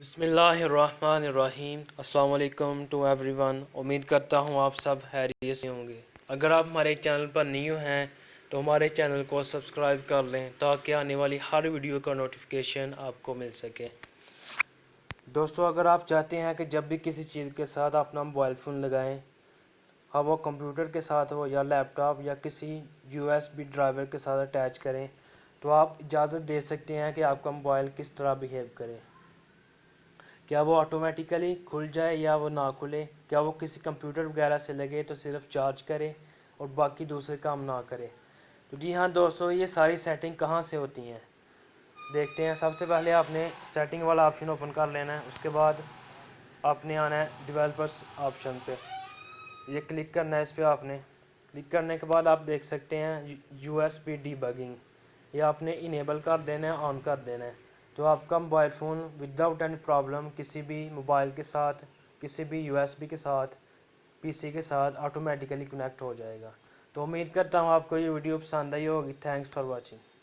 بسم اللہ الرحمن الرحیم۔ السلام علیکم ٹو ایوری ون۔ امید کرتا ہوں آپ سب خیریت سے ہوں گے۔ اگر آپ ہمارے چینل پر نیو ہیں تو ہمارے چینل کو سبسکرائب کر لیں تاکہ آنے والی ہر ویڈیو کا نوٹیفیکیشن آپ کو مل سکے۔ دوستو، اگر آپ چاہتے ہیں کہ جب بھی کسی چیز کے ساتھ اپنا موبائل فون لگائیں، ہاں وہ کمپیوٹر کے ساتھ ہو یا لیپ ٹاپ یا کسی USB ڈرائیور کے ساتھ اٹیچ کریں، تو آپ اجازت دے سکتے ہیں کہ آپ کا موبائل کس طرح بیہیو کرے۔ کیا وہ آٹومیٹیکلی کھل جائے یا وہ نہ کھلے، کیا وہ کسی کمپیوٹر وغیرہ سے لگے تو صرف چارج کرے اور باقی دوسرے کام نہ کرے۔ تو جی ہاں دوستو، یہ ساری سیٹنگ کہاں سے ہوتی ہیں دیکھتے ہیں۔ سب سے پہلے آپ نے سیٹنگ والا آپشن اوپن کر لینا ہے، اس کے بعد آپ نے آنا ہے ڈیولپرز آپشن پہ، یہ کلک کرنا ہے۔ اس پہ آپ نے کلک کرنے کے بعد آپ دیکھ سکتے ہیں USB ڈیبگنگ، یہ آپ نے انیبل کر دینا ہے، آن کر دینا ہے۔ تو آپ کا mobile phone without any problem کسی بھی موبائل کے ساتھ، کسی بھی USB کے ساتھ، PC کے ساتھ آٹومیٹیکلی کنیکٹ ہو جائے گا۔ تو امید کرتا ہوں آپ کو یہ ویڈیو پسند آئی ہوگی۔ Thanks for watching.